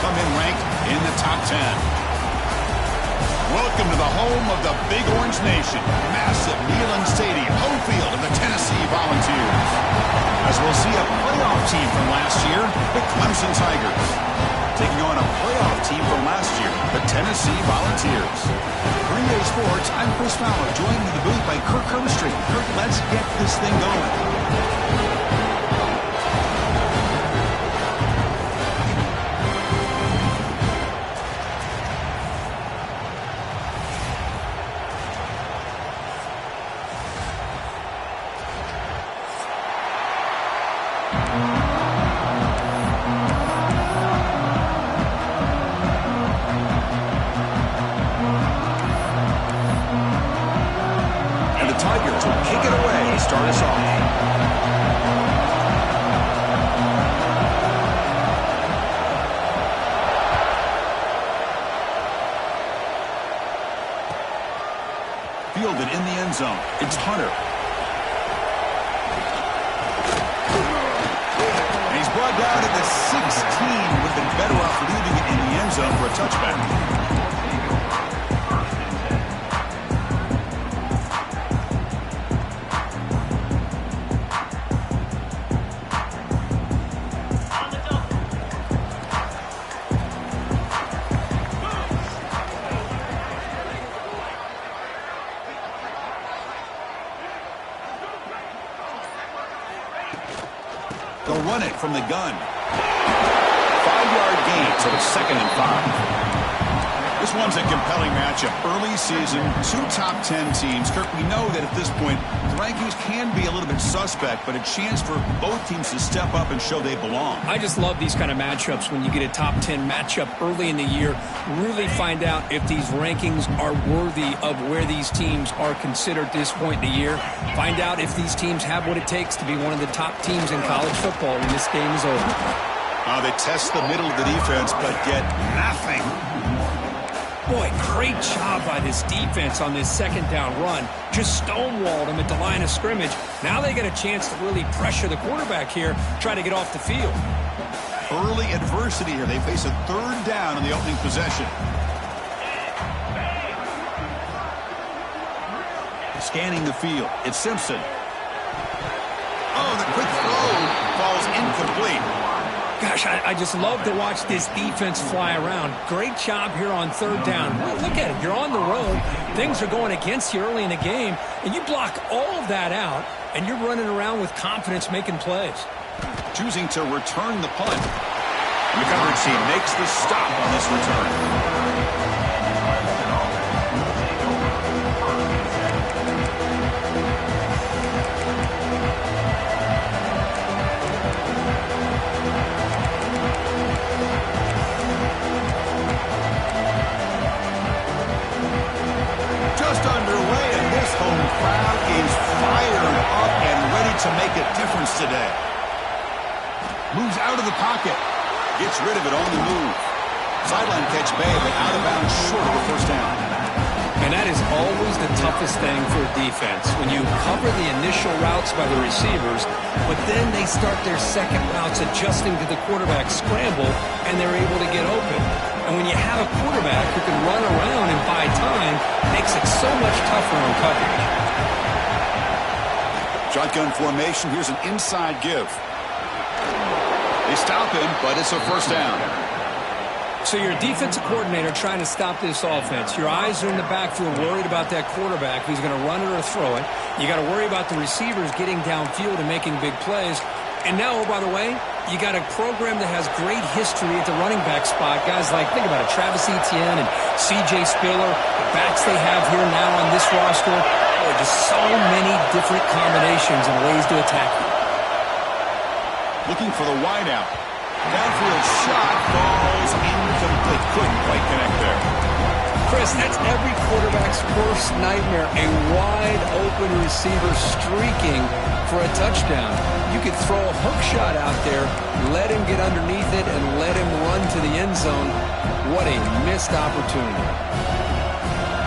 come in ranked in the top 10. Welcome to the home of the Big Orange Nation. Massive Neyland Stadium, home field of the Tennessee Volunteers. As we'll see a playoff team from last year, the Clemson Tigers, taking on a playoff team from last year, the Tennessee Volunteers. Green Bay Sports, I'm Chris Fowler, joined in the booth by Kirk Hermstreet. Kirk, let's get this thing going. Fielded in the end zone. It's Hunter. And he's brought down at the 16. Would have been better off leaving it in the end zone for a touchback. They'll run it from the gun. 5-yard gain, so it's 2nd and 5. This one's a compelling matchup. Early season, 2 top 10 teams. Kirk, we know that at this point, the rankings can be a little bit suspect, but a chance for both teams to step up and show they belong. I just love these kind of matchups when you get a top 10 matchup early in the year. Really find out if these rankings are worthy of where these teams are considered at this point in the year. Find out if these teams have what it takes to be one of the top teams in college football when this game is over. They test the middle of the defense, but get nothing. Boy, great job by this defense on this 2nd down run. Just stonewalled him at the line of scrimmage. Now they get a chance to really pressure the quarterback here, try to get off the field. Early adversity here. They face a 3rd down in the opening possession. Scanning the field. It's Simpson. Oh, the quick throw falls incomplete. Gosh, I just love to watch this defense fly around. Great job here on 3rd down. Well, look at it. You're on the road. Things are going against you early in the game, and you block all of that out, and you're running around with confidence making plays. Choosing to return the punt. The coverage team makes the stop on this return. Crowd is fired up and ready to make a difference today. Moves out of the pocket. Gets rid of it on the move. Sideline catch bad, but out of bounds short of a 1st down. And that is always the toughest thing for a defense. When you cover the initial routes by the receivers, but then they start their second routes adjusting to the quarterback scramble, and they're able to get open. And when you have a quarterback who can run around and buy time, it makes it so much tougher on coverage. Shotgun formation. Here's an inside give. They stop him, but it's a 1st down. So you're a defensive coordinator trying to stop this offense. Your eyes are in the backfield worried about that quarterback who's going to run it or throw it. You got to worry about the receivers getting downfield and making big plays. And now, oh, by the way, you got a program that has great history at the running back spot. Guys like, think about it, Travis Etienne and C.J. Spiller, the backs they have here now on this roster. Boy, just so many different combinations and ways to attack you. Looking for the wideout. Downfield shot falls incomplete. Couldn't quite connect there. Chris, that's every quarterback's worst nightmare. A wide-open receiver streaking for a touchdown. You could throw a hook shot out there, let him get underneath it, and let him run to the end zone. What a missed opportunity.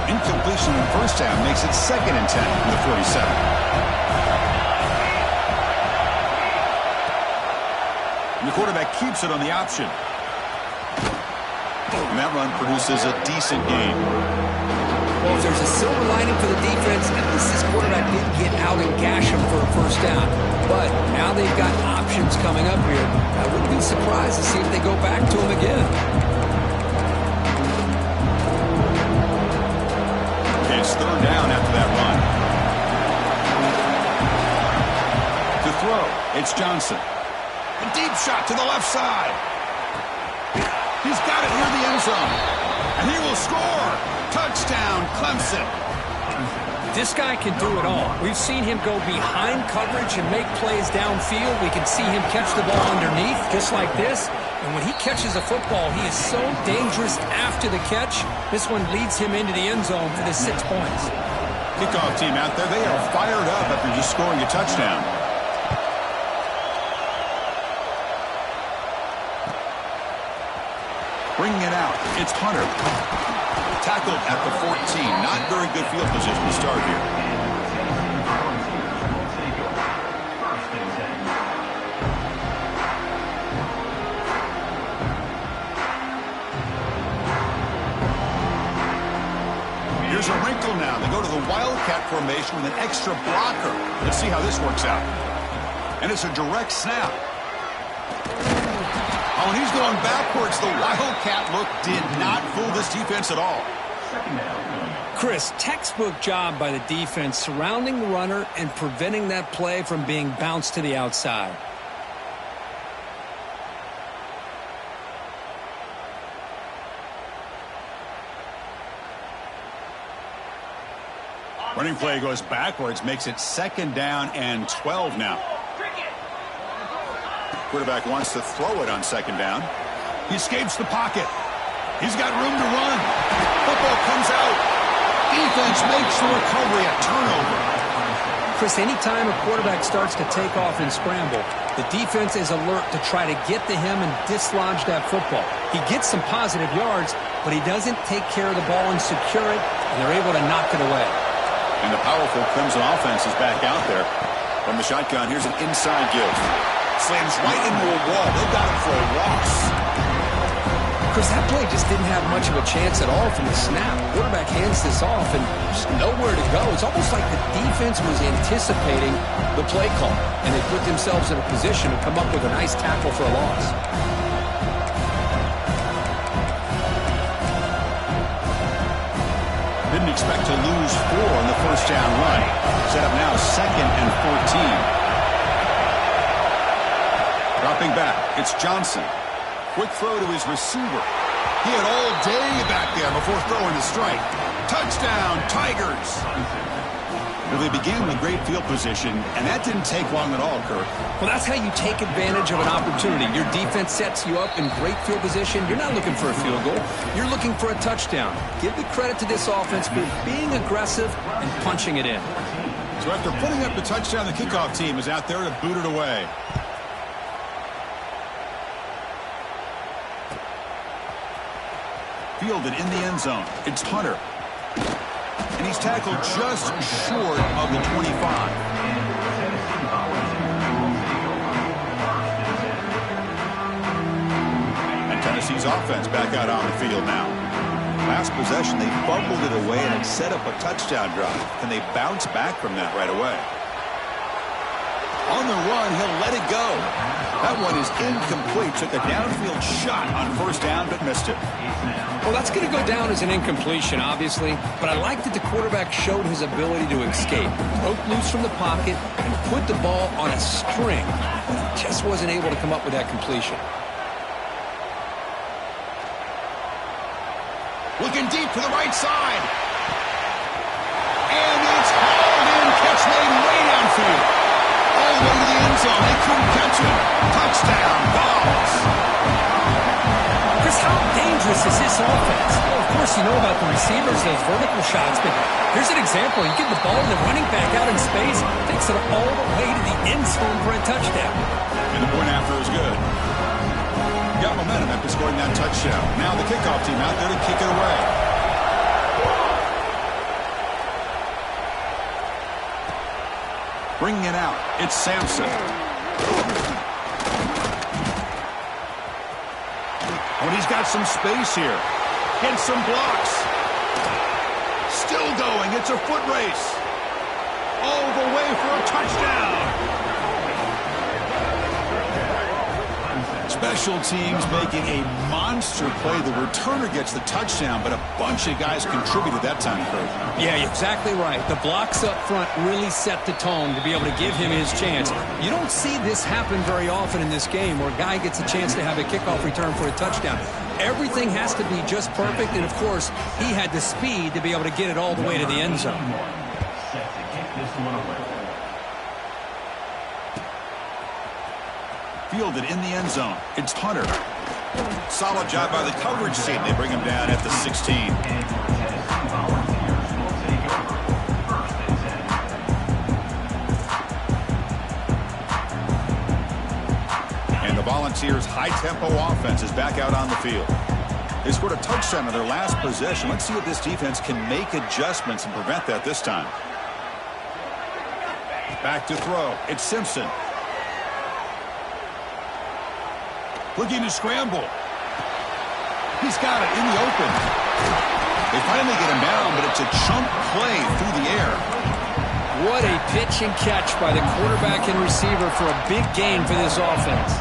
Incompletion on 1st down makes it 2nd and 10 from the 47. And the quarterback keeps it on the option. And that run produces a decent gain. Well, if there's a silver lining for the defense, at least this quarterback didn't get out and gash him for a first down. But now they've got options coming up here. I wouldn't be surprised to see if they go back to him again. Okay, it's third down after that run. To throw, it's Johnson. A deep shot to the left side. He's got it near the end zone. And he will score. Touchdown, Clemson. This guy can do it all. We've seen him go behind coverage and make plays downfield. We can see him catch the ball underneath, just like this. And when he catches a football, he is so dangerous after the catch. This one leads him into the end zone for the 6 points. Kickoff team out there, they are fired up after just scoring a touchdown. Bringing it out, it's Hunter. Tackled at the 14. Not very good field position to start here. Here's a wrinkle now. They go to the Wildcat formation with an extra blocker. Let's see how this works out. And it's a direct snap. Oh, and he's going backwards. The Wildcat look did not fool this defense at all. Chris, textbook job by the defense surrounding the runner and preventing that play from being bounced to the outside. Running play goes backwards, makes it second down and 12 now. Quarterback wants to throw it on second down. He escapes the pocket. He's got room to run. Football comes out. Defense makes the recovery, a turnover. Chris, anytime a quarterback starts to take off and scramble, the defense is alert to try to get to him and dislodge that football. He gets some positive yards, but he doesn't take care of the ball and secure it, and they're able to knock it away. And the powerful Crimson offense is back out there. From the shotgun, here's an inside give. Slams right into a wall. They've got him for a loss. Chris, that play just didn't have much of a chance at all from the snap. Quarterback hands this off and just nowhere to go. It's almost like the defense was anticipating the play call, and they put themselves in a position to come up with a nice tackle for a loss. Didn't expect to lose 4 on the first down run. Set up now second and 14. Dropping back, it's Johnson. Quick throw to his receiver. He had all day back there before throwing the strike. Touchdown, Tigers. Well, they began with great field position, and that didn't take long at all, Kirk. Well, that's how you take advantage of an opportunity. Your defense sets you up in great field position. You're not looking for a field goal. You're looking for a touchdown. Give the credit to this offense for being aggressive and punching it in. So after putting up the touchdown, the kickoff team is out there to boot it away. Fielded in the end zone. It's Hunter. And he's tackled just short of the 25. And Tennessee's offense back out on the field now. Last possession, they fumbled it away and it set up a touchdown drive. And they bounce back from that right away. On the run, he'll let it go. That one is incomplete. Took a downfield shot on first down, but missed it. Well, that's going to go down as an incompletion, obviously, but I like that the quarterback showed his ability to escape. Broke loose from the pocket and put the ball on a string. Just wasn't able to come up with that completion. Looking deep to the right side. And it's hauled in. Catch made way downfield. All the way to the end zone. They couldn't catch him. Touchdown, Vols. Chris, how dangerous is this offense? Well, of course, you know about the receivers, those vertical shots, but here's an example. You get the ball to the running back out in space, takes it all the way to the end zone for a touchdown. And the point after is good. Got momentum after scoring that touchdown. Now the kickoff team out there to kick it away. Bringing it out, it's Sampson. Oh, and he's got some space here. Hits some blocks. Still going. It's a foot race. All the way for a touchdown. Special teams making a monster play. The returner gets the touchdown, but a bunch of guys contributed that time, Kurt. Yeah, exactly right. The blocks up front really set the tone to be able to give him his chance. You don't see this happen very often in this game where a guy gets a chance to have a kickoff return for a touchdown. Everything has to be just perfect, and of course, he had the speed to be able to get it all the way to the end zone. Fielded in the end zone. It's Hunter. Solid job by the coverage team. They bring him down at the 16. And the Volunteers' high-tempo offense is back out on the field. They scored a touchdown on their last possession. Let's see if this defense can make adjustments and prevent that this time. Back to throw. It's Simpson. Looking to scramble. He's got it in the open. They finally get him down, but it's a chunk play through the air. What a pitch and catch by the quarterback and receiver for a big gain for this offense.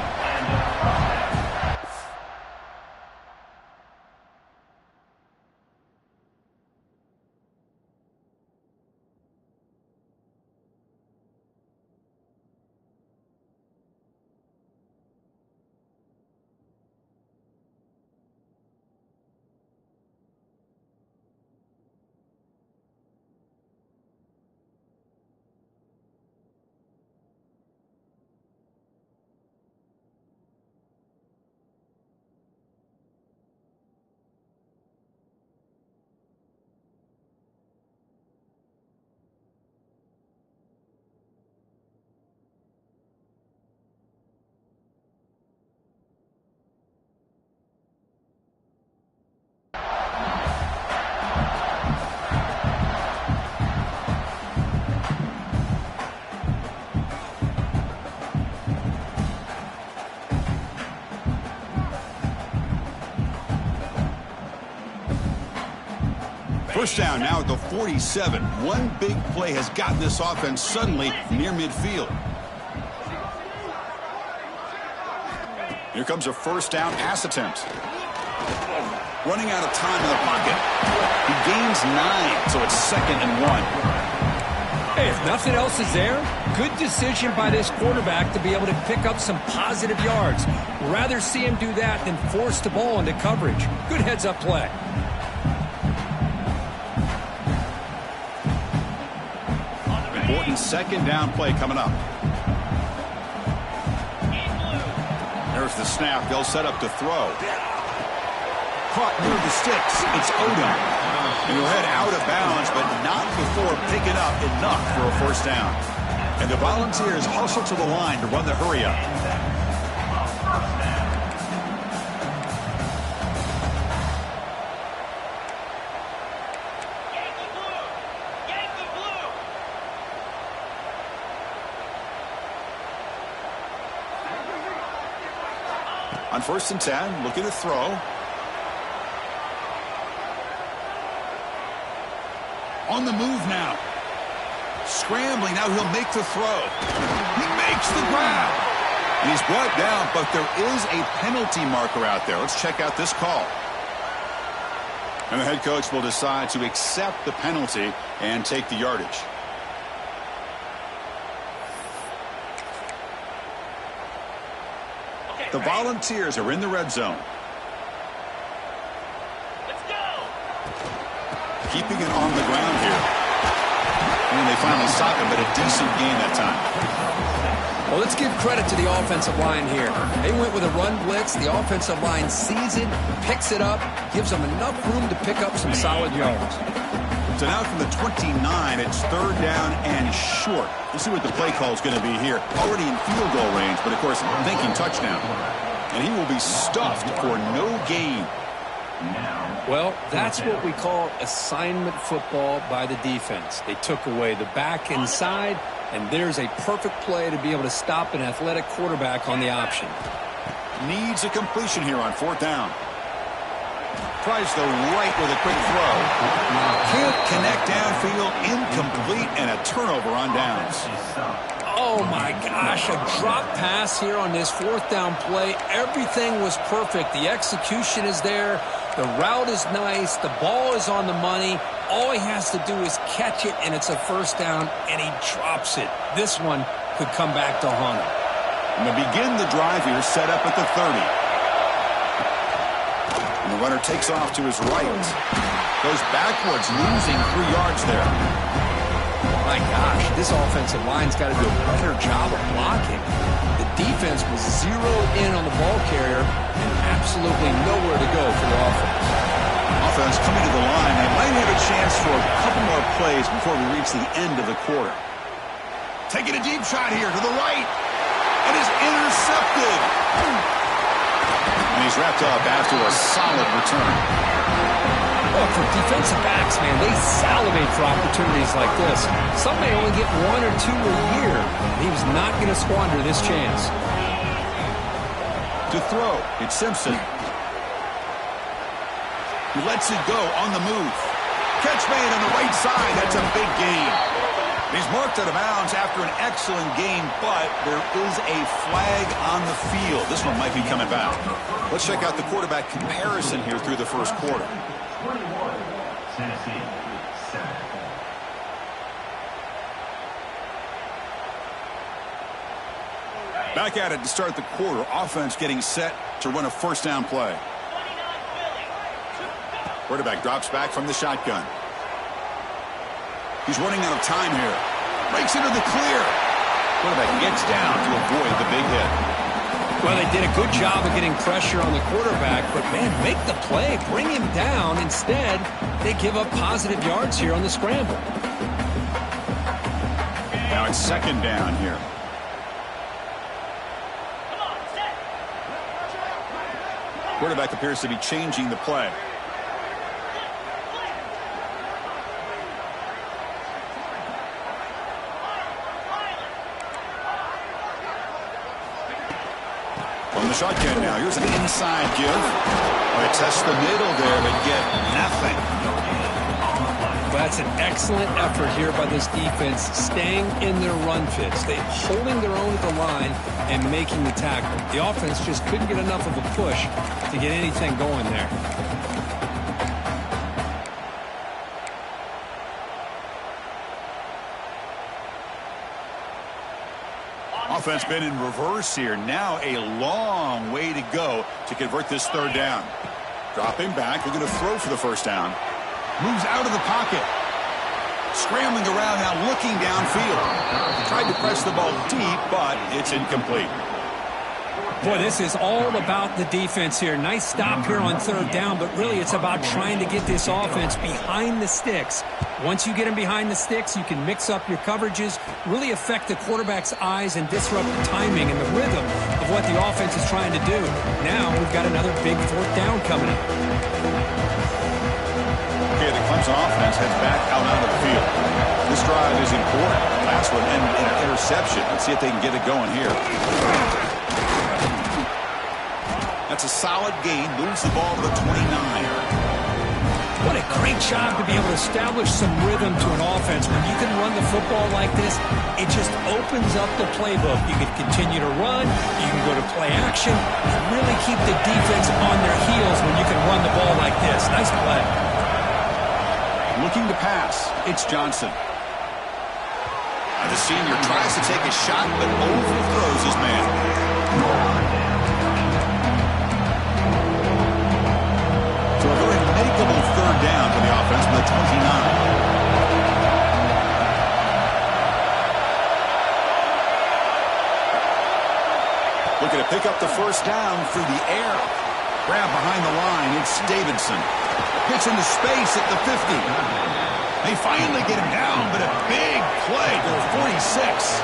First down now at the 47. One big play has gotten this offense suddenly near midfield. Here comes a first down pass attempt. Running out of time in the pocket. He gains 9, so it's 2nd and 1. Hey, if nothing else is there, good decision by this quarterback to be able to pick up some positive yards. Rather see him do that than force the ball into coverage. Good heads-up play. Important second down play coming up. There's the snap. They'll set up to throw. Caught near the sticks. It's Odom. And he'll head out of bounds, but not before picking up enough for a first down. And the Volunteers hustle to the line to run the hurry up. On 1st and 10, looking to throw. On the move now. Scrambling, now he'll make the throw. He makes the grab. And he's brought down, but there is a penalty marker out there. Let's check out this call. And the head coach will decide to accept the penalty and take the yardage. The Volunteers are in the red zone. Let's go. Keeping it on the ground here. And they finally stop him, but a decent gain that time. Well, let's give credit to the offensive line here. They went with a run blitz. The offensive line sees it, picks it up, gives them enough room to pick up some solid yards. So now from the 29, it's 3rd down and short. Let's see what the play call is going to be here. Already in field goal range, but of course thinking touchdown. And he will be stuffed for no gain. Well, that's what we call assignment football by the defense. They took away the back inside, and there's a perfect play to be able to stop an athletic quarterback on the option. Needs a completion here on 4th down. Tries the right with a quick throw. Can't connect downfield. Incomplete and a turnover on downs. Oh, my gosh, a drop pass here on this fourth down play. Everything was perfect. The execution is there. The route is nice. The ball is on the money. All he has to do is catch it, and it's a first down, and he drops it. This one could come back to haunt him. And they begin the drive here, set up at the 30. And the runner takes off to his right. Goes backwards, losing 3 yards there. My gosh, this offensive line's got to do a better job of blocking. The defense was zeroed in on the ball carrier and absolutely nowhere to go for the offense. Offense coming to the line. They might have a chance for a couple more plays before we reach the end of the quarter. Taking a deep shot here to the right. And is intercepted. And he's wrapped up after a solid return. Well, for defensive backs, man, they salivate for opportunities like this. Some may only get 1 or 2 a year. And he was not going to squander this chance. To throw, it's Simpson. He lets it go on the move. Catch made on the right side. That's a big gain. He's marked out of bounds after an excellent game, but there is a flag on the field. This one might be coming back. Let's check out the quarterback comparison here through the first quarter. Back at it to start the quarter. Offense getting set to run a first down play. Quarterback drops back from the shotgun. He's running out of time here. Breaks into the clear. Quarterback gets down to avoid the big hit. Well, they did a good job of getting pressure on the quarterback, but, man, make the play. Bring him down. Instead, they give up positive yards here on the scramble. Now it's second down here. Quarterback appears to be changing the play. From the shotgun now. Here's an inside give. They test the middle there, but get nothing. That's an excellent effort here by this defense, staying in their run fits. They're holding their own at the line and making the tackle. The offense just couldn't get enough of a push to get anything going there. Offense been in reverse here. Now a long way to go to convert this third down. Dropping back. They're going to throw for the first down. Moves out of the pocket. Scrambling around now, looking downfield. Tried to press the ball deep, but it's incomplete. Boy, this is all about the defense here. Nice stop here on third down, but really it's about trying to get this offense behind the sticks. Once you get them behind the sticks, you can mix up your coverages, really affect the quarterback's eyes and disrupt the timing and the rhythm of what the offense is trying to do. Now we've got another big fourth down coming up. Okay, the Clemson offense heads back out onto the field. This drive is important. Last one ended in an interception. Let's see if they can get it going here. That's a solid gain. Moves the ball to the 29. What a great job to be able to establish some rhythm to an offense. When you can run the football like this, it just opens up the playbook. You can continue to run. You can go to play action. And really keep the defense on their heels when you can run the ball like this. Nice play. Looking to pass. It's Johnson. The senior tries to take a shot, but overthrows his man. So a very makeable third down for the offense with a 29. Looking to pick up the first down through the air. Grab behind the line. It's Davidson. Gets into space at the 50. They finally get him down, but a big play to the 46.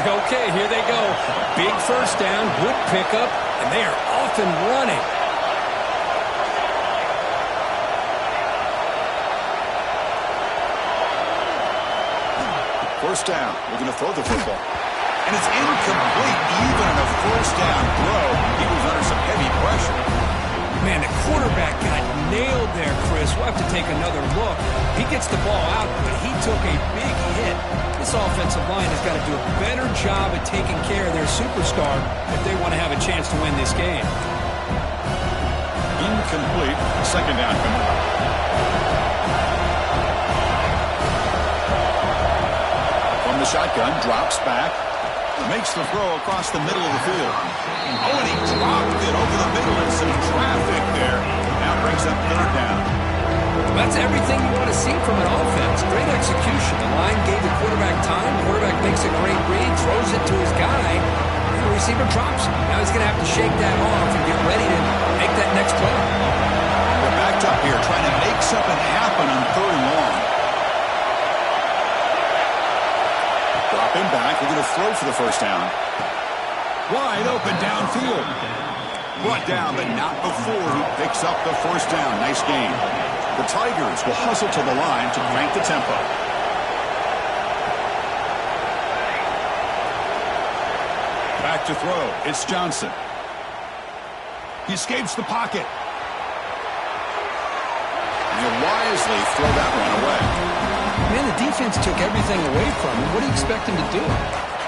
Okay, here they go. Big first down, good pickup, and they are off and running. First down. We're going to throw the football. And it's incomplete even on a first down throw. He was under some heavy pressure. Man, the quarterback got nailed there, Chris. We'll have to take another look. He gets the ball out, but he took a big hit. This offensive line has got to do a better job at taking care of their superstar if they want to have a chance to win this game. Incomplete. Second down coming up. From the shotgun, drops back. Makes the throw across the middle of the field. Oh, and he dropped it over the middle and some traffic there. Now brings up third down. That's everything you want to see from an offense. Great execution. The line gave the quarterback time. The quarterback makes a great read, throws it to his guy, and the receiver drops it. Now he's going to have to shake that off and get ready to make that next play. We're backed up here trying to make something happen on third and long. Dropping back. We're going to throw for the first down. Wide open downfield. Brought down, but not before he picks up the first down. Nice game. The Tigers will hustle to the line to crank the tempo. Back to throw. It's Johnson. He escapes the pocket. And he'll wisely throw that one away. Man, the defense took everything away from him. What do you expect him to do?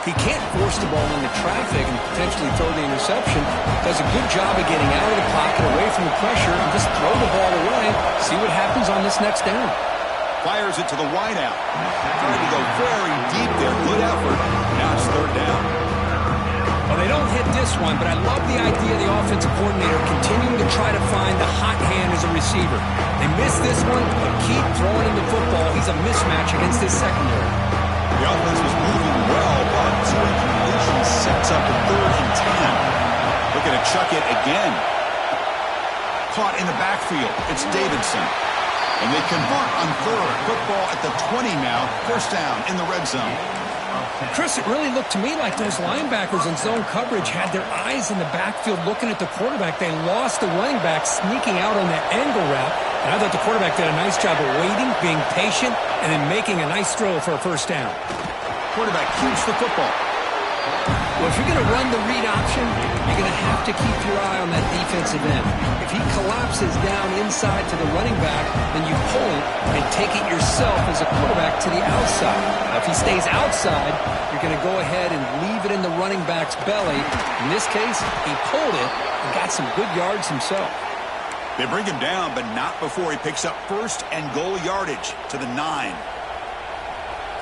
He can't force the ball into traffic and potentially throw the interception. Does a good job of getting out of the pocket, away from the pressure, and just throw the ball away. See what happens on this next down. Fires it to the wideout. Trying to go very deep there. Good effort. Now it's third down. Well, they don't hit this one, but I love the idea of the offensive coordinator continuing to try to find the hot hand as a receiver. They miss this one, but keep throwing him the football. He's a mismatch against his secondary. The offense was moving well, but two incompletions sets up a 3rd and 10. Looking to chuck it again. Caught in the backfield. It's Davidson. And they convert on third. Football at the 20 now. First down in the red zone. Chris, it really looked to me like those linebackers in zone coverage had their eyes in the backfield looking at the quarterback. They lost the running back sneaking out on that angle route. And I thought the quarterback did a nice job of waiting, being patient, and then making a nice throw for a first down. Quarterback keeps the football. Well, if you're going to run the read option, you're going to have to keep your eye on that defensive end. If he collapses down inside to the running back, then you pull it and take it yourself as a quarterback to the outside. Now, if he stays outside, you're going to go ahead and leave it in the running back's belly. In this case, he pulled it and got some good yards himself. They bring him down, but not before he picks up first and goal yardage to the 9.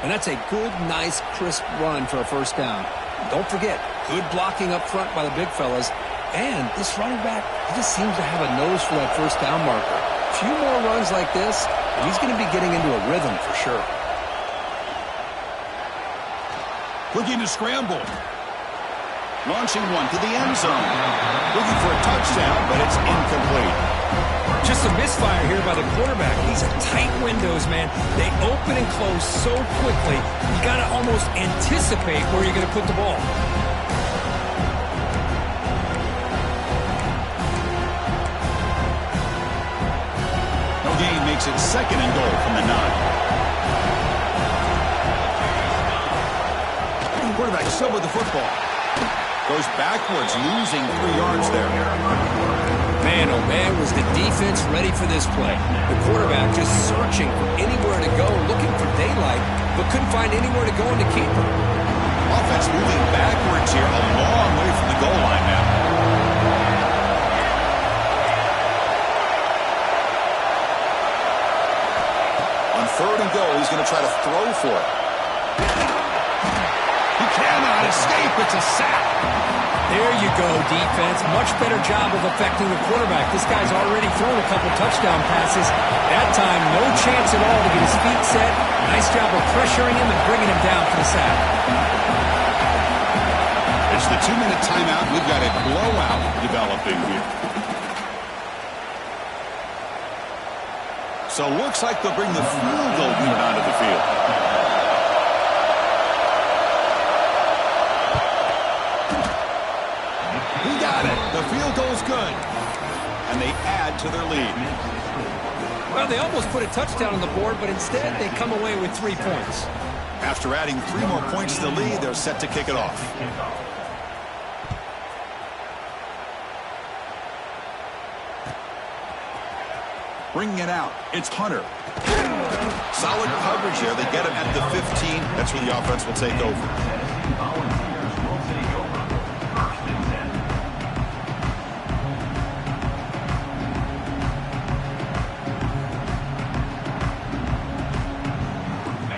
And that's a good, nice, crisp run for a first down. Don't forget, good blocking up front by the big fellas. And this running back, he just seems to have a nose for that first down marker. A few more runs like this, and he's going to be getting into a rhythm for sure. Looking to scramble. Launching one to the end zone. Looking for a touchdown, but it's incomplete. Just a misfire here by the quarterback. These are tight windows, man. They open and close so quickly. You got to almost anticipate where you're going to put the ball. No gain makes it second and goal from the 9. Quarterback still with the football. Goes backwards, losing 3 yards there. Man, oh man, was the defense ready for this play. The quarterback just searching for anywhere to go, looking for daylight, but couldn't find anywhere to go in the keeper. Offense moving backwards here, a long way from the goal line now. On third and goal, he's going to try to throw for it. He cannot escape. It's a sack. There you go, defense. Much better job of affecting the quarterback. This guy's already thrown a couple touchdown passes. That time, no chance at all to get his feet set. Nice job of pressuring him and bringing him down for the sack. It's the 2-minute timeout. We've got a blowout developing here. So looks like they'll bring the field goal unit onto the field. The field goal is good, and they add to their lead. Well, they almost put a touchdown on the board, but instead they come away with 3 points. After adding 3 more points to the lead, they're set to kick it off. Bringing it out. It's Hunter. Solid coverage there. They get him at the 15. That's where the offense will take over.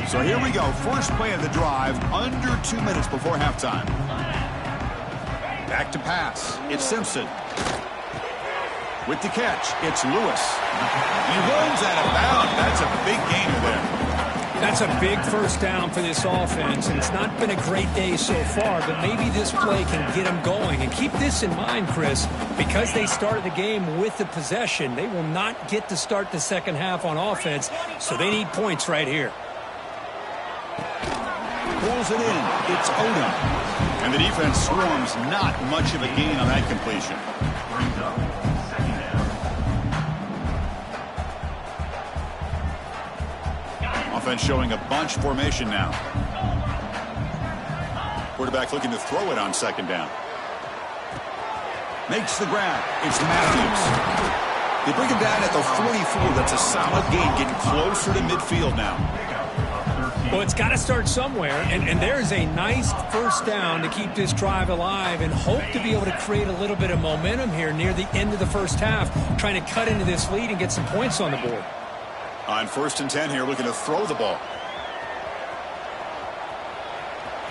So here we go. First play of the drive, under 2 minutes before halftime. Back to pass. It's Simpson. With the catch, it's Lewis. He runs out of bounds. That's a big gainer there. That's a big first down for this offense, and it's not been a great day so far, but maybe this play can get them going. And keep this in mind, Chris, because they started the game with the possession, they will not get to start the second half on offense, so they need points right here. Pulls it in. It's Odom. And the defense swarms. Not much of a gain on that completion. Offense showing a bunch formation now. Quarterback looking to throw it on second down. Makes the grab. It's Matthews. They bring him down at the 44. That's a solid gain, getting closer to midfield now. Well, it's got to start somewhere, and there's a nice first down to keep this drive alive and hope to be able to create a little bit of momentum here near the end of the first half, trying to cut into this lead and get some points on the board. On 1st and 10 here, looking to throw the ball.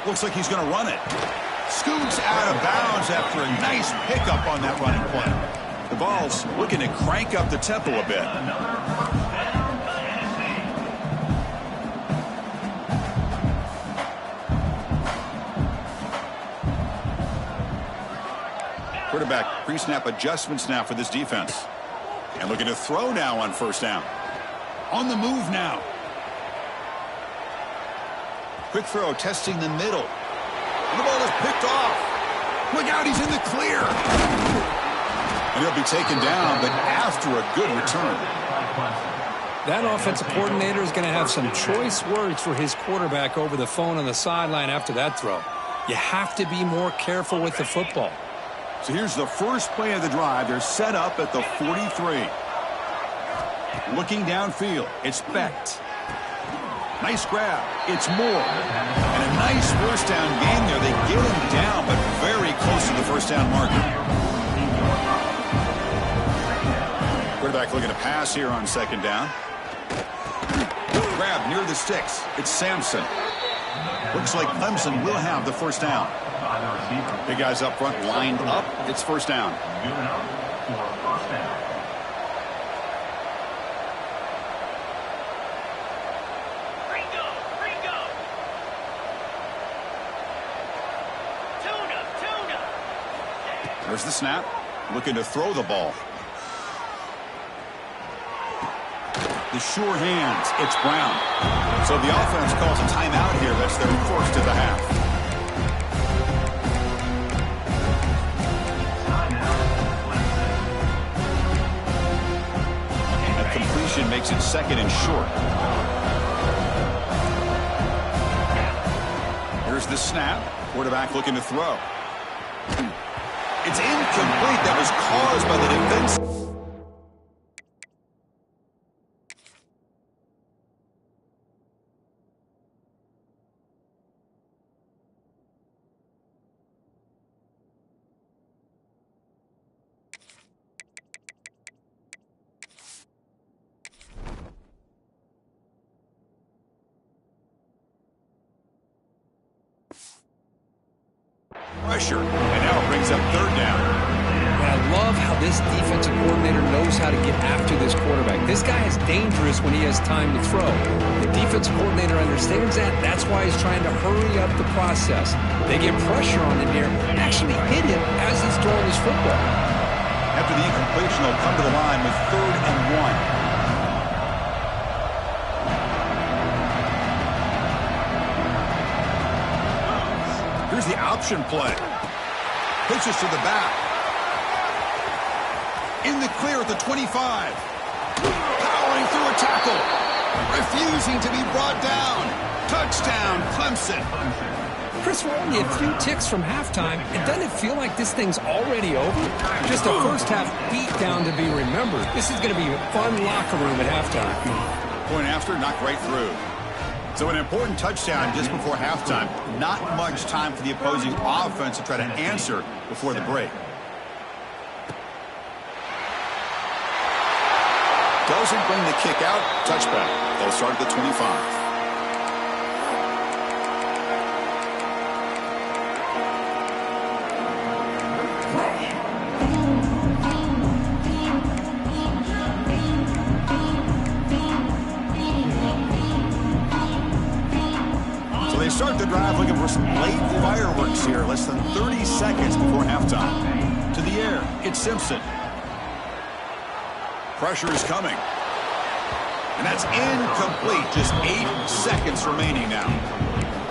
Looks like he's going to run it. Scoots out of bounds after a nice pickup on that running play. The Vols looking to crank up the tempo a bit. Quarterback pre-snap adjustments now for this defense. And looking to throw now on first down. On the move now. Quick throw, testing the middle. And the ball is picked off. Look out, he's in the clear. And he'll be taken down, but after a good return. That offensive coordinator is going to have some choice words for his quarterback over the phone on the sideline after that throw. You have to be more careful with the football. So here's the first play of the drive. They're set up at the 43. Looking downfield, it's Becht. Nice grab. It's Moore. And a nice first down gain there. They get him down, but very close to the first down marker. Quarterback looking to pass here on second down. Grab near the sticks. It's Sampson. Looks like Clemson will have the first down. Big guys up front lined up. It's first down. There's the snap. Looking to throw the ball. The sure hands. It's Brown. So the offense calls a timeout here. That's their first of the half. A completion makes it second and short. Here's the snap. Quarterback looking to throw. It's incomplete. That was caused by the defense. Pressure, and now it brings up third down. And I love how this defensive coordinator knows how to get after this quarterback. This guy is dangerous when he has time to throw. The defensive coordinator understands that. That's why he's trying to hurry up the process. They get pressure on him here and actually hit him as he's throwing his football. After the incompletion, they'll come to the line with 3rd and 1. Here's the option play. Pitches to the back. In the clear at the 25. Powering through a tackle. Refusing to be brought down. Touchdown, Clemson. Chris, we're only a few ticks from halftime, and doesn't it feel like this thing's already over? Just a first-half beatdown to be remembered. This is going to be a fun locker room at halftime. Point after, knocked right through. So an important touchdown just before halftime. Not much time for the opposing offense to try to answer before the break. Doesn't bring the kick out. Touchback. They'll start at the 25. They start the drive looking for some late fireworks here, less than 30 seconds before halftime. To the air, it's Simpson. Pressure is coming. And that's incomplete. Just 8 seconds remaining now.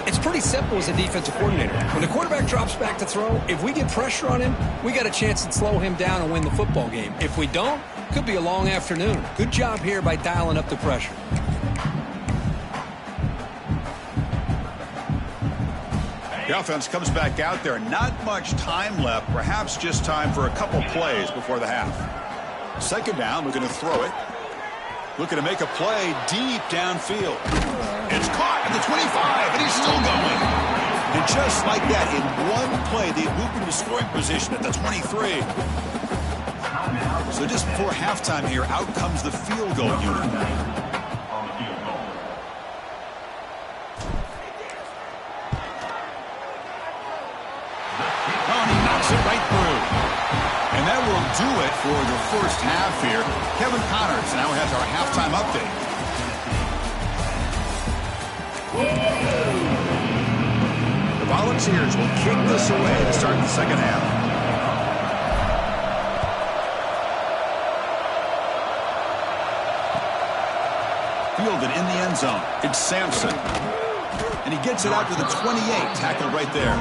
It's pretty simple as a defensive coordinator. When the quarterback drops back to throw, if we get pressure on him, we got a chance to slow him down and win the football game. If we don't, it could be a long afternoon. Good job here by dialing up the pressure. The offense comes back out there. Not much time left. Perhaps just time for a couple plays before the half. Second down, we're going to throw it. Looking to make a play deep downfield. It's caught at the 25, and he's still going. And just like that, in one play, they moved into scoring position at the 23. So just before halftime here, out comes the field goal unit. Right through. And that will do it for the first half here. Kevin Connors now has our halftime update. The Volunteers will kick this away to start the second half. Fielded in the end zone. It's Sampson. And he gets it out to the 28. Tackled right there.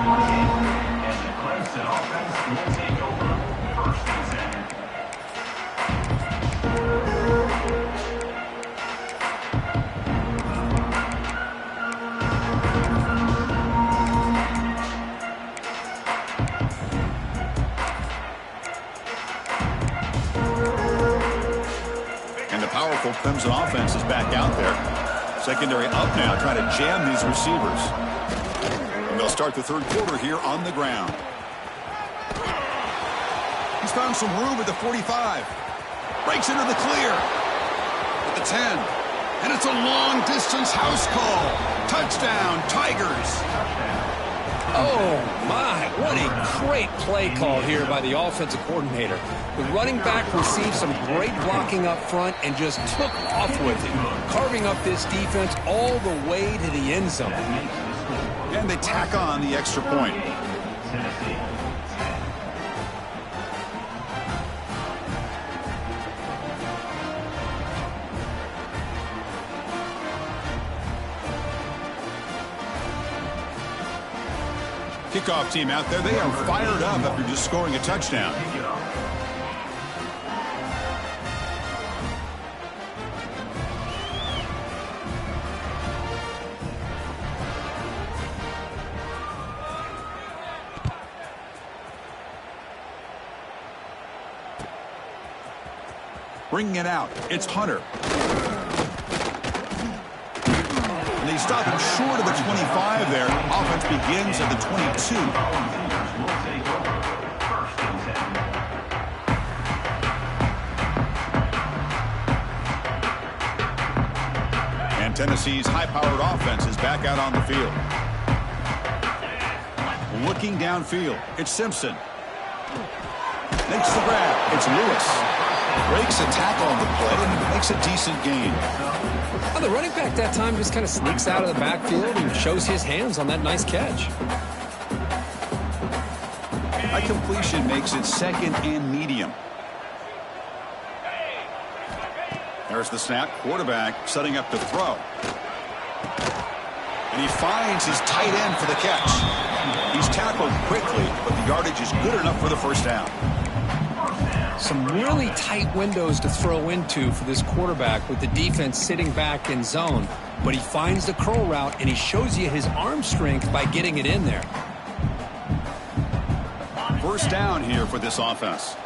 And the powerful Clemson offense is back out there. Secondary up now, trying to jam these receivers. And they'll start the third quarter here on the ground. He's found some room at the 45. Breaks into the clear. At the 10. And it's a long-distance house call. Touchdown, Tigers. Oh, my. What a great play call here by the offensive coordinator. The running back received some great blocking up front and just took off with it, carving up this defense all the way to the end zone. And they tack on the extra point. Kickoff team out there, they are fired up after just scoring a touchdown. Bringing it out, it's Hunter. And they stop him short of the 25 there. Offense begins at the 22. And Tennessee's high-powered offense is back out on the field. Looking downfield, it's Simpson. Makes the grab, it's Lewis. Breaks a tackle on the play and makes a decent gain. Well, the running back that time just kind of sneaks out of the backfield and shows his hands on that nice catch. That completion makes it second and medium. There's the snap. Quarterback setting up to throw. And he finds his tight end for the catch. He's tackled quickly, but the yardage is good enough for the first down. Some really tight windows to throw into for this quarterback with the defense sitting back in zone. But he finds the curl route, and he shows you his arm strength by getting it in there. First down here for this offense.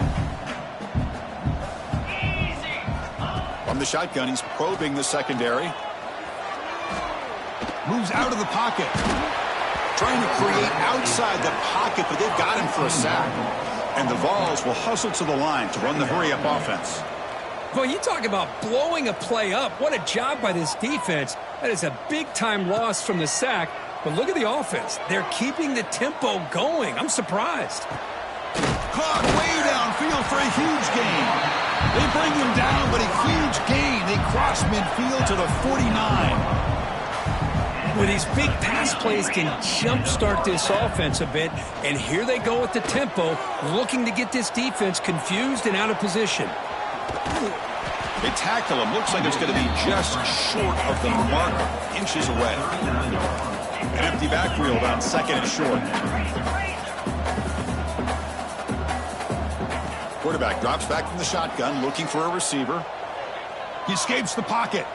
From the shotgun, he's probing the secondary. Moves out of the pocket. Trying to create outside the pocket, but they've got him for a sack. And the Vols will hustle to the line to run the hurry-up offense. Well, you talk about blowing a play up. What a job by this defense. That is a big-time loss from the sack. But look at the offense. They're keeping the tempo going. I'm surprised. Caught way downfield for a huge gain. They bring him down, but a huge gain. They cross midfield to the 49. Well, these big pass plays can jumpstart this offense a bit. And here they go with the tempo, looking to get this defense confused and out of position. They tackle him. Looks like it's going to be just short of the mark, inches away. An empty backfield on second and short. Quarterback drops back from the shotgun, looking for a receiver. He escapes the pocket.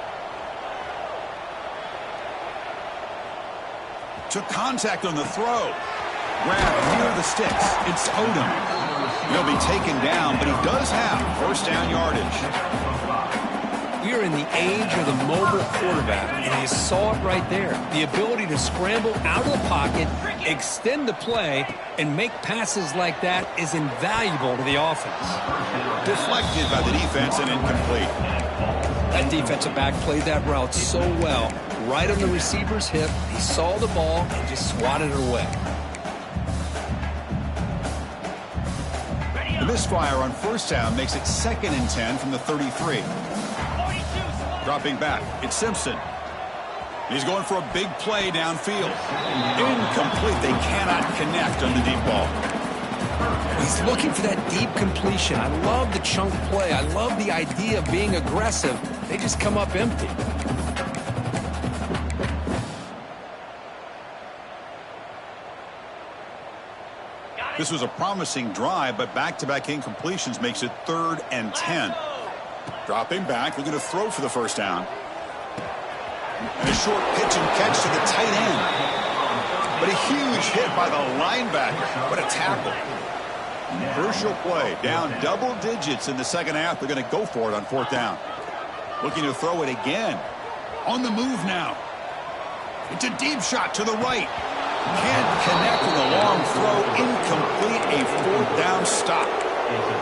Took contact on the throw. Grabbed near the sticks. It's Odom. He'll be taken down, but he does have first down yardage. We are in the age of the mobile quarterback, and you saw it right there. The ability to scramble out of the pocket, extend the play, and make passes like that is invaluable to the offense. Deflected by the defense and incomplete. That defensive back played that route so well. Right on the receiver's hip, he saw the ball and just swatted it away. The misfire on first down makes it 2nd and 10 from the 33. Dropping back, it's Simpson. He's going for a big play downfield. Incomplete. They cannot connect on the deep ball. He's looking for that deep completion. I love the chunk play. I love the idea of being aggressive. They just come up empty. This was a promising drive, but back-to-back incompletions makes it 3rd and 10. Dropping back, looking to throw for the first down. And a short pitch and catch to the tight end. But a huge hit by the linebacker. What a tackle. Crucial play. Down double digits in the second half. They're going to go for it on 4th down. Looking to throw it again. On the move now. It's a deep shot to the right. Can't connect with a long throw. Incomplete. A 4th down stop.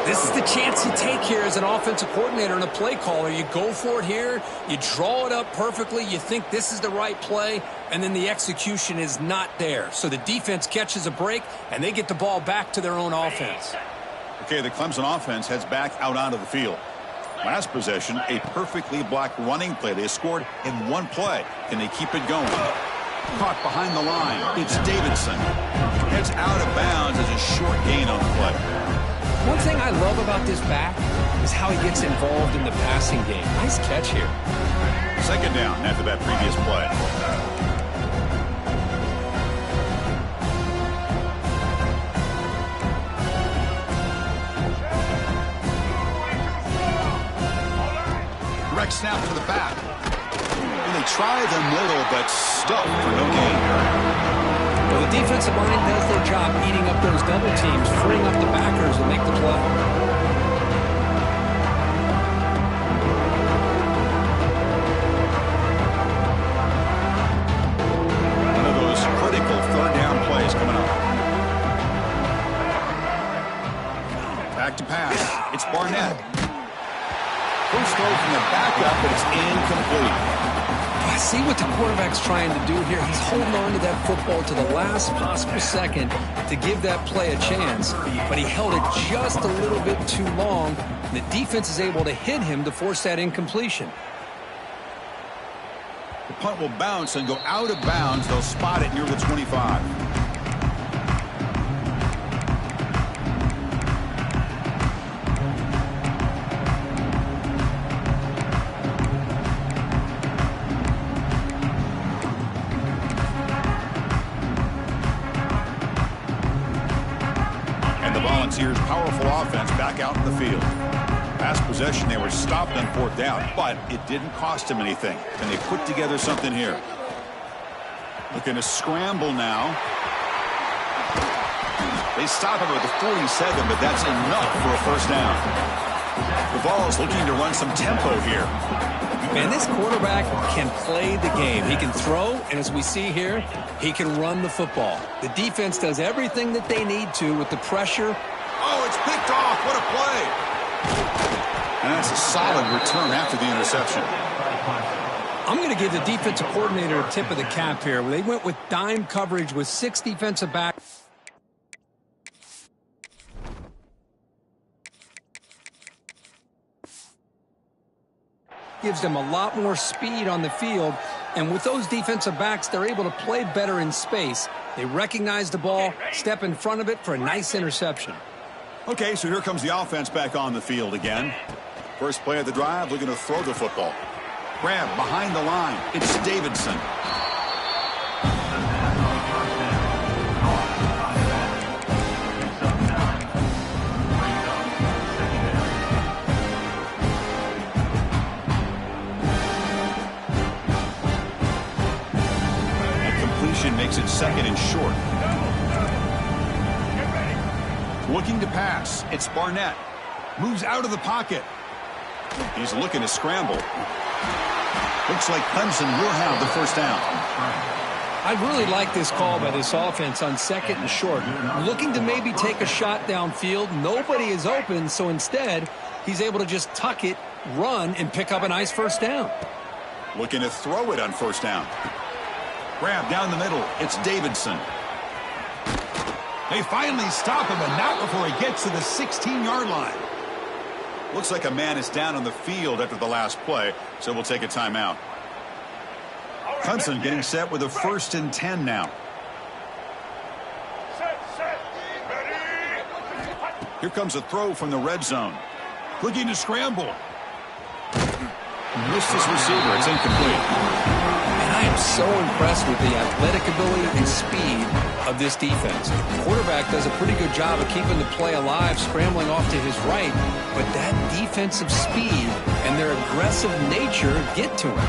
This is the chance you take here as an offensive coordinator and a play caller. You go for it here. You draw it up perfectly. You think this is the right play, and then the execution is not there. So the defense catches a break, and they get the ball back to their own offense. Okay, the Clemson offense heads back out onto the field. Last possession, a perfectly blocked running play. They scored in one play. Can they keep it going? Caught behind the line. It's Davidson. Heads out of bounds as a short gain on the play. One thing I love about this back is how he gets involved in the passing game. Nice catch here. 2nd down after that previous play. Direct snap to the back. And they try the middle, but stuffed for no gain. Well, the defensive line does their job eating up those double teams, freeing up the backers to make the play. One of those critical 3rd down plays coming up. Back to pass. It's Barnett. First throw from the backup, but it's incomplete. I see what the quarterback's trying to do here. He's holding on to that football to the last possible second to give that play a chance, but he held it just a little bit too long. The defense is able to hit him to force that incompletion. The punt will bounce and go out of bounds. They'll spot it near the 25. year's powerful offense back out in the field. Last possession, they were stopped on 4th down, but it didn't cost them anything. And they put together something here. Looking to scramble now. They stop him at the 47, but that's enough for a first down. The Vols looking to run some tempo here. Man, this quarterback can play the game. He can throw, and as we see here, he can run the football. The defense does everything that they need to with the pressure. Oh, it's picked off. What a play. And that's a solid return after the interception. I'm going to give the defensive coordinator a tip of the cap here. They went with dime coverage with 6 defensive backs. Gives them a lot more speed on the field, and with those defensive backs, they're able to play better in space. They recognize the ball, step in front of it for a nice interception. Okay, so here comes the offense back on the field again. First play of the drive, looking to throw the football. Grab behind the line. It's Davidson. Makes it 2nd and short. Looking to pass. It's Barnett. Moves out of the pocket. He's looking to scramble. Looks like Clemson will have the first down. I really like this call by this offense on 2nd and short. Looking to maybe take a shot downfield. Nobody is open, so instead, he's able to just tuck it, run, and pick up a nice first down. Looking to throw it on 1st down. Grab down the middle. It's Davidson. They finally stop him, and not before he gets to the 16-yard line. Looks like a man is down on the field after the last play, so we'll take a timeout. Clemson getting set with a 1st and 10 now. Here comes a throw from the red zone. Looking to scramble. Missed his receiver. It's incomplete. I am so impressed with the athletic ability and speed of this defense. The quarterback does a pretty good job of keeping the play alive, scrambling off to his right, but that defensive speed and their aggressive nature get to him.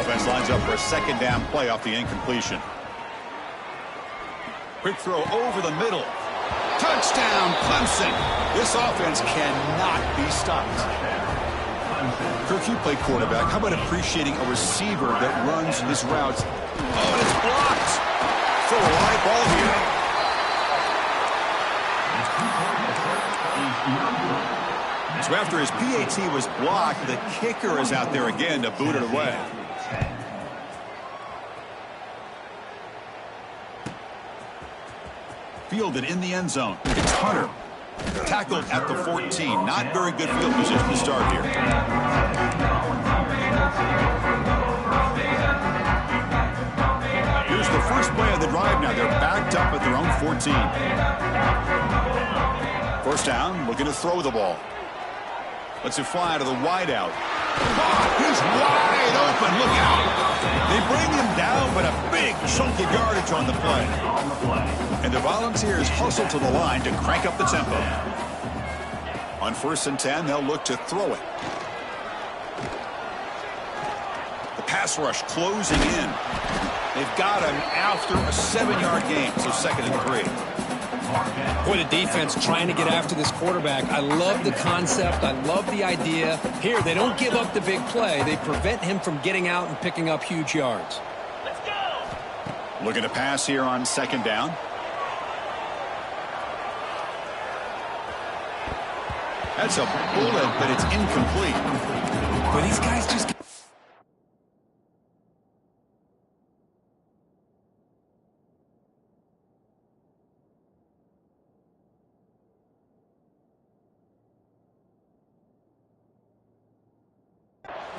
Offense lines up for a 2nd down play off the incompletion. Quick throw over the middle. Touchdown, Clemson. This offense cannot be stopped. Kirk, you play quarterback. How about appreciating a receiver that runs his routes? Oh, and it's blocked. So a live ball here. So after his PAT was blocked, the kicker is out there again to boot it away. Fielded in the end zone. It's Hunter. Tackled at the 14. Not very good field position to start here. Here's the first play of the drive now. They're backed up at their own 14. 1st down, looking to throw the ball. Lets it fly to the wideout. He's wide open. Look out. They bring him down, but a big chunk of yardage on the play. And the Volunteers hustle to the line to crank up the tempo. On 1st and 10, they'll look to throw it. The pass rush closing in. They've got him after a 7-yard gain, so 2nd and 3. Boy, the defense trying to get after this quarterback. I love the concept. I love the idea. Here, they don't give up the big play. They prevent him from getting out and picking up huge yards. Let's go. Looking to pass here on 2nd down. That's a bullet, but it's incomplete. But these guys just...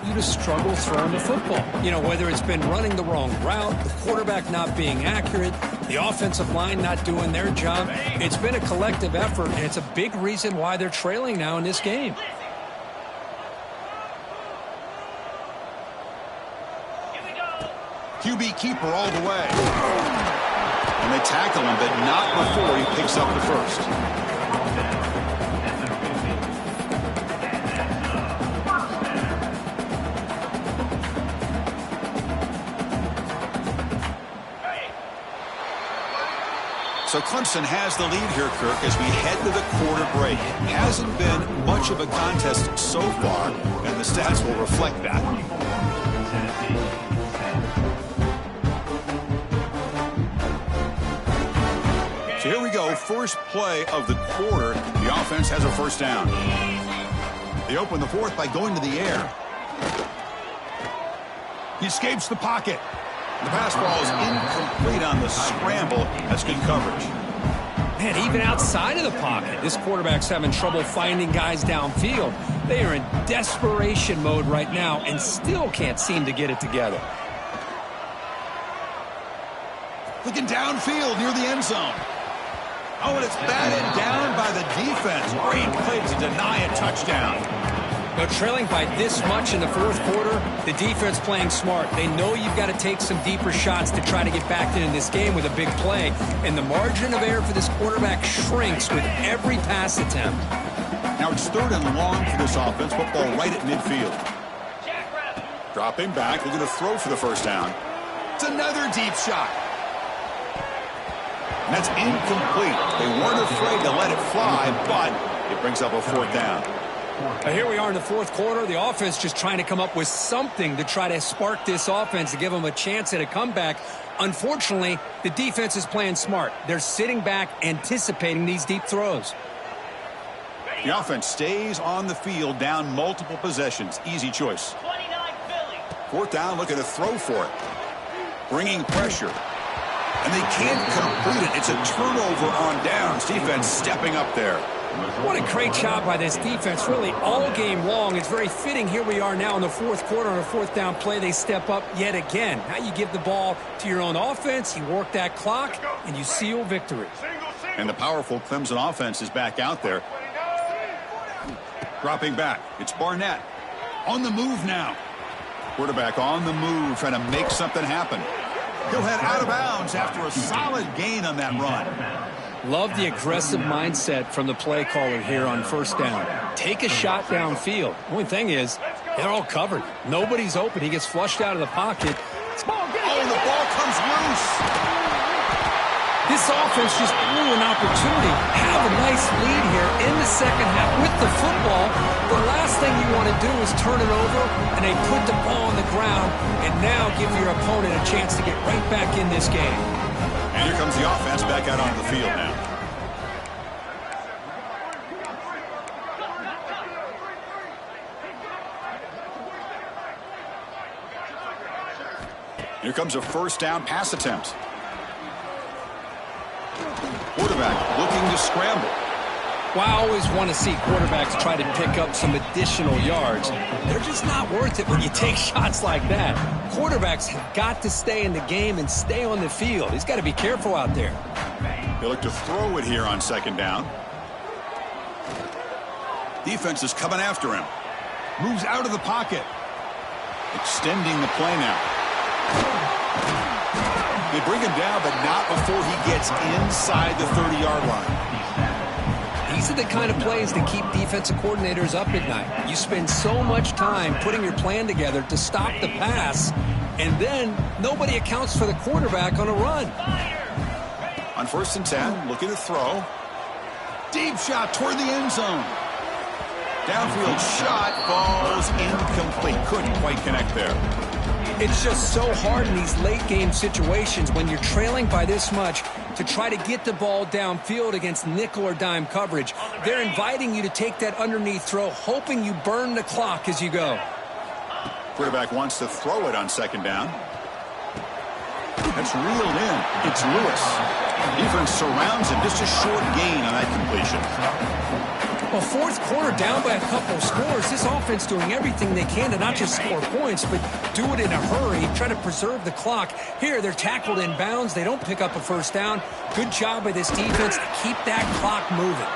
you to struggle throwing the football. You know, whether it's been running the wrong route, the quarterback not being accurate, the offensive line not doing their job. It's been a collective effort, and it's a big reason why they're trailing now in this game. QB keeper all the way. And they tackle him, but not before he picks up the first. So Clemson has the lead here, Kirk, as we head to the quarter break. Hasn't been much of a contest so far, and the stats will reflect that. So here we go, first play of the quarter. The offense has a first down. They open the fourth by going to the air. He escapes the pocket. The pass ball is incomplete on the scramble. That's good coverage. Man, even outside of the pocket, this quarterback's having trouble finding guys downfield. They are in desperation mode right now and still can't seem to get it together. Looking downfield near the end zone. Oh, and it's batted down by the defense. Great play to deny a touchdown. But trailing by this much in the fourth quarter, the defense playing smart. They know you've got to take some deeper shots to try to get back into this game with a big play. And the margin of error for this quarterback shrinks with every pass attempt. Now it's 3rd and long for this offense. Football right at midfield. Dropping back, looking to throw for the first down. It's another deep shot. And that's incomplete. They weren't afraid to let it fly, but it brings up a 4th down. Here we are in the fourth quarter. The offense just trying to come up with something to try to spark this offense to give them a chance at a comeback. Unfortunately, the defense is playing smart. They're sitting back, anticipating these deep throws. The offense stays on the field, down multiple possessions. Easy choice. 4th down, looking to throw for it. Bringing pressure. And they can't complete it. It's a turnover on downs. Defense stepping up there. What a great job by this defense, really all game long. It's very fitting. Here we are now in the fourth quarter on a 4th down play. They step up yet again. Now you give the ball to your own offense, you work that clock, and you seal victory. And the powerful Clemson offense is back out there. Dropping back. It's Barnett. On the move now. Quarterback on the move, trying to make something happen. He'll head out of bounds after a solid gain on that run. Love the aggressive mindset from the play caller here on 1st down. Take a shot downfield. The only thing is, they're all covered. Nobody's open. He gets flushed out of the pocket. Oh, the ball comes loose. This offense just blew an opportunity. Have a nice lead here in the second half with the football. The last thing you want to do is turn it over, and they put the ball on the ground, and now give your opponent a chance to get right back in this game. And here comes the offense back out onto the field now. Here comes a 1st down pass attempt. Quarterback looking to scramble. Well, I always want to see quarterbacks try to pick up some additional yards. They're just not worth it when you take shots like that. Quarterbacks have got to stay in the game and stay on the field. He's got to be careful out there. They look to throw it here on 2nd down. Defense is coming after him. Moves out of the pocket. Extending the play now. They bring him down, but not before he gets inside the 30-yard line. These are the kind of plays that keep defensive coordinators up at night. You spend so much time putting your plan together to stop the pass, and then nobody accounts for the quarterback on a run. On 1st and 10, looking to throw. Deep shot toward the end zone. Downfield shot falls incomplete. Couldn't quite connect there. It's just so hard in these late-game situations when you're trailing by this much to try to get the ball downfield against nickel or dime coverage. They're inviting you to take that underneath throw, hoping you burn the clock as you go. Quarterback wants to throw it on 2nd down. That's reeled in. It's Lewis. Defense surrounds him. Just a short gain on that completion. Well, fourth quarter down by a couple of scores. This offense doing everything they can to not just score points, but do it in a hurry, try to preserve the clock. Here, they're tackled in bounds. They don't pick up a 1st down. Good job by this defense to keep that clock moving.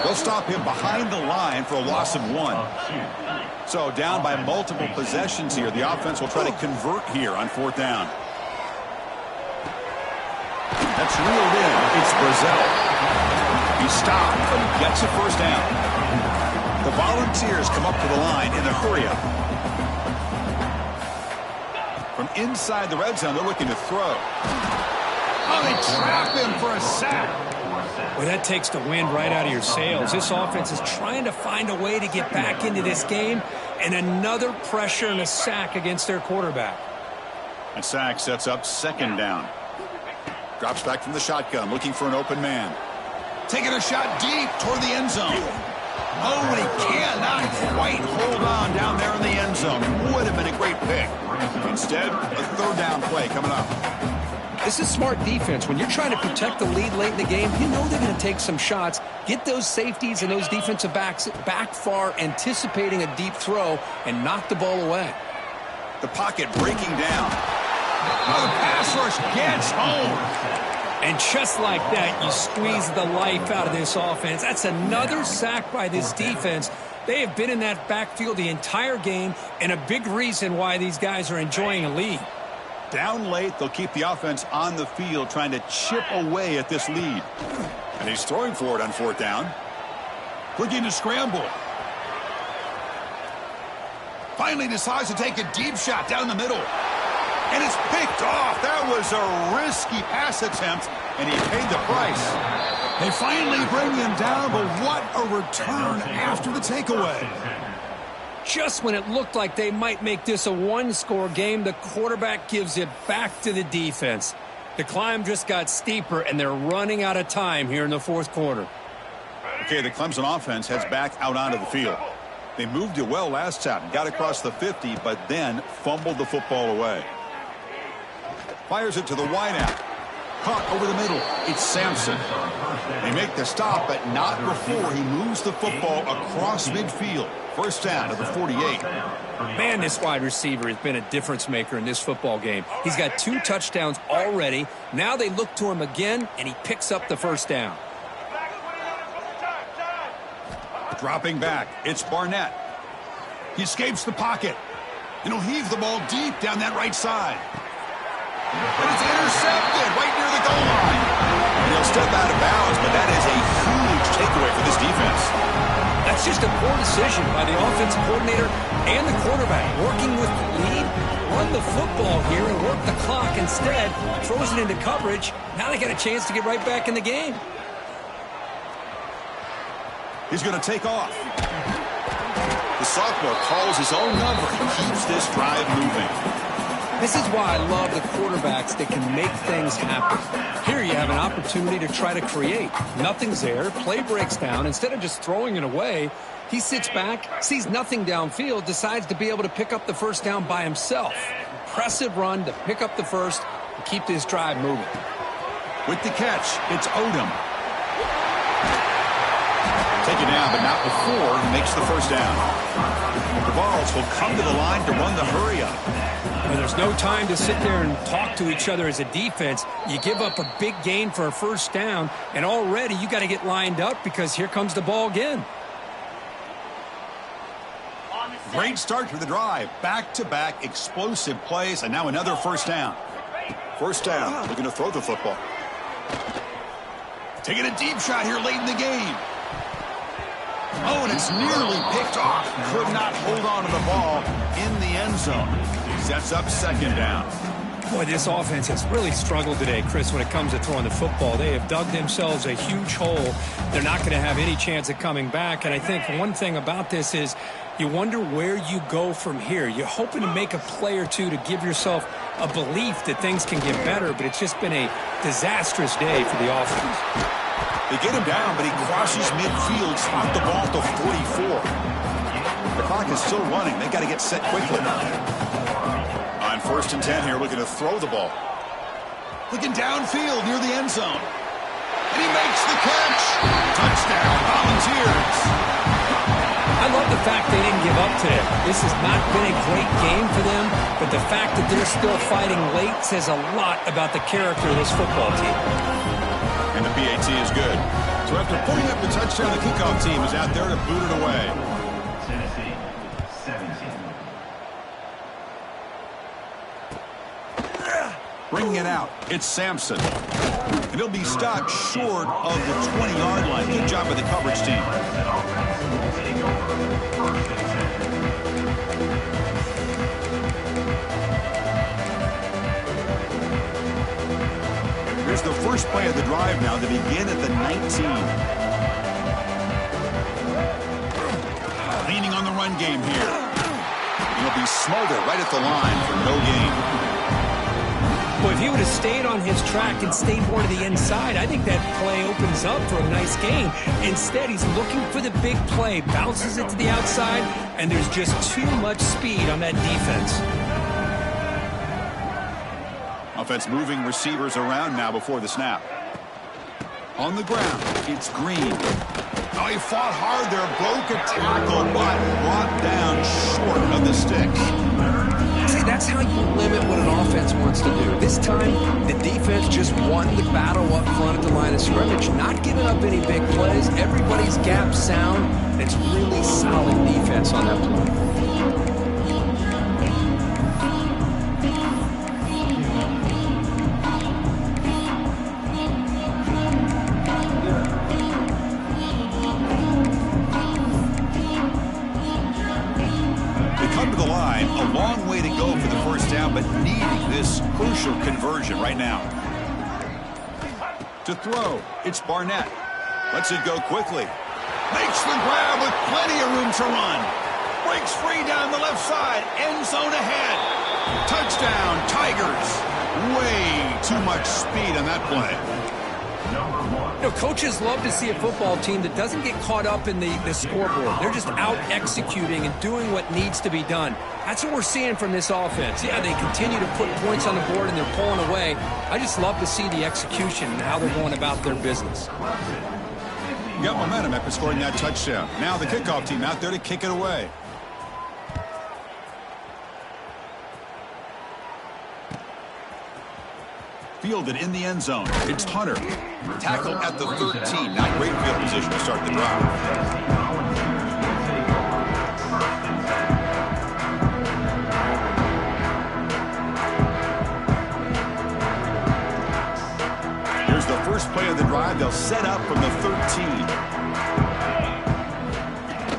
They'll stop him behind the line for a loss of 1. So down by multiple possessions here. The offense will try to convert here on 4th down. That's reeled in. It's Brazil. He stopped, but he gets a 1st down. The Volunteers come up to the line in a hurry-up. From inside the red zone, they're looking to throw. Oh, they trap him for a sack. Well, that takes the wind right out of your sails. This offense is trying to find a way to get back into this game, and another pressure and a sack against their quarterback. And sack sets up second down. Drops back from the shotgun, looking for an open man. Taking a shot deep toward the end zone. Oh, and he cannot quite hold on down there in the end zone. Would have been a great pick. Instead, a third down play coming up. This is smart defense. When you're trying to protect the lead late in the game, you know they're going to take some shots, get those safeties and those defensive backs back far, anticipating a deep throw, and knock the ball away. The pocket breaking down. Oh, the pass rush gets home. And just like that, you squeeze the life out of this offense. That's another sack by this defense. They have been in that backfield the entire game, and a big reason why these guys are enjoying a lead. Down late, they'll keep the offense on the field trying to chip away at this lead. And he's throwing for it on fourth down. Looking to scramble. Finally decides to take a deep shot down the middle. And it's picked off. That was a risky pass attempt, and he paid the price. They finally bring him down, but what a return after the takeaway. Just when it looked like they might make this a one-score game, the quarterback gives it back to the defense. The climb just got steeper, and they're running out of time here in the fourth quarter. Okay, the Clemson offense heads back out onto the field. They moved it well last time, got across the 50, but then fumbled the football away. Fires it to the wideout. Caught over the middle. It's Sampson. They make the stop, but not before he moves the football across midfield. First down to the 48. Man, this wide receiver has been a difference maker in this football game. He's got 2 touchdowns already. Now they look to him again, and he picks up the first down. Dropping back, it's Barnett. He escapes the pocket, and he'll heave the ball deep down that right side. And it's intercepted right near the goal line. And he'll step out of bounds, but that is a huge takeaway for this defense. That's just a poor decision by the offensive coordinator and the quarterback. Working with the lead, run the football here and work the clock. Instead, throws it into coverage. Now they got a chance to get right back in the game. He's going to take off. The sophomore calls his own number and keeps this drive moving. This is why I love the quarterbacks that can make things happen. Here you have an opportunity to try to create. Nothing's there. Play breaks down. Instead of just throwing it away, he sits back, sees nothing downfield, decides to be able to pick up the first down by himself. Impressive run to pick up the first and keep this drive moving. With the catch, it's Odom. Taken down, but not before he makes the first down. The Vols will come to the line to run the hurry-up. Well, there's no time to sit there and talk to each other as a defense. You give up a big gain for a first down, and already you got to get lined up because here comes the ball again. Great start to the drive. Back-to-back explosive plays, and now another first down. First down, looking to throw the football. Taking a deep shot here late in the game. Oh, and it's nearly picked off. Could not hold on to the ball in the end zone. Sets up second down. Boy, this offense has really struggled today, Chris, when it comes to throwing the football. They have dug themselves a huge hole. They're not going to have any chance of coming back. And I think one thing about this is you wonder where you go from here. You're hoping to make a play or two to give yourself a belief that things can get better, but it's just been a disastrous day for the offense. They get him down, but he crosses midfield, spot the ball to 44. The clock is still running. They got to get set quickly. On 1st and 10 here, looking to throw the ball. Looking downfield near the end zone. And he makes the catch. Touchdown, Volunteers. I love the fact they didn't give up today. This has not been a great game for them, but the fact that they're still fighting late says a lot about the character of this football team. And the PAT is good. So after putting up the touchdown, the kickoff team is out there to boot it away. Tennessee, 17. Bringing it out, it's Sampson. And he'll be stopped short of the 20-yard line. Good job by the coverage team. Here's the first play of the drive now to begin at the 19. Leaning on the run game here. He'll be smothered right at the line for no gain. Well, if he would have stayed on his track and stayed more to the inside, I think that play opens up for a nice gain. Instead, he's looking for the big play, bounces it to the outside, and there's just too much speed on that defense. Offense moving receivers around now before the snap. On the ground, it's Green. Oh, he fought hard there, broke a tackle, but brought down short of the sticks. See, that's how you limit what an offense wants to do. This time, the defense just won the battle up front at the line of scrimmage, not giving up any big plays. Everybody's gap sound. It's really solid defense on that play. A long way to go for the first down, but needing this crucial conversion right now. To throw, it's Barnett. Lets it go quickly. Makes the grab with plenty of room to run. Breaks free down the left side. End zone ahead. Touchdown, Tigers. Way too much speed on that play. You know, coaches love to see a football team that doesn't get caught up in the scoreboard. They're just out executing and doing what needs to be done. That's what we're seeing from this offense. Yeah, they continue to put points on the board and they're pulling away. I just love to see the execution and how they're going about their business. Got momentum after scoring that touchdown. Now the kickoff team out there to kick it away. Fielded in the end zone. It's Hunter. Tackled at the 13. Not great field position to start the drive. Here's the first play of the drive. They'll set up from the 13.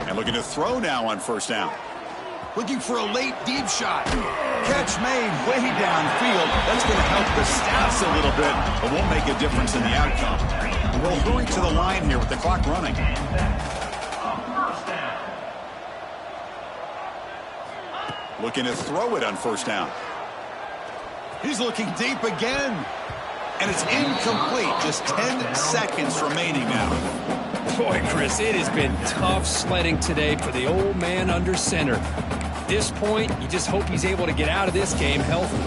And looking to throw now on first down. Looking for a late deep shot. Catch made way downfield. That's going to help the stats a little bit, but won't make a difference in the outcome. We'll hurry to the line here with the clock running. Looking to throw it on first down. He's looking deep again. And it's incomplete. Just 10 seconds remaining now. Boy, Chris, it has been tough sledding today for the old man under center. At this point, you just hope he's able to get out of this game healthy.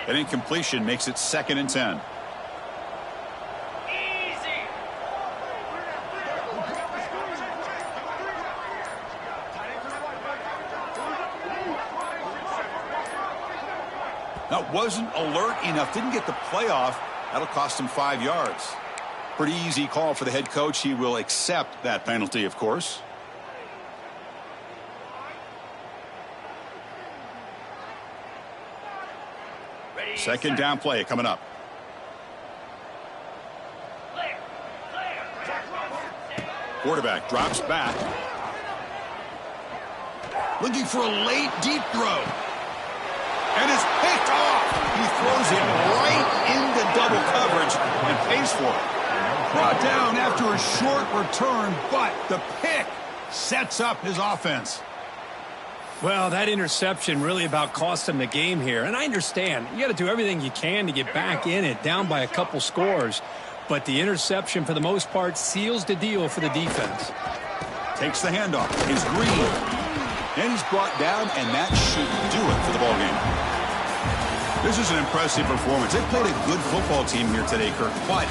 That incompletion makes it 2nd and 10. That wasn't alert enough. Didn't get the playoff. That'll cost him 5 yards. Pretty easy call for the head coach. He will accept that penalty, of course. Second down play coming up. Quarterback drops back. Looking for a late deep throw. And it's picked off. He throws it right into double coverage and pays for it. Brought down after a short return, but the pick sets up his offense. Well, that interception really about cost him the game here. And I understand. You got to do everything you can to get back in it, down by a couple scores. But the interception, for the most part, seals the deal for the defense. Takes the handoff. It's Green. And he's brought down, and that should do it for the ballgame. This is an impressive performance. They played a good football team here today, Kirk, but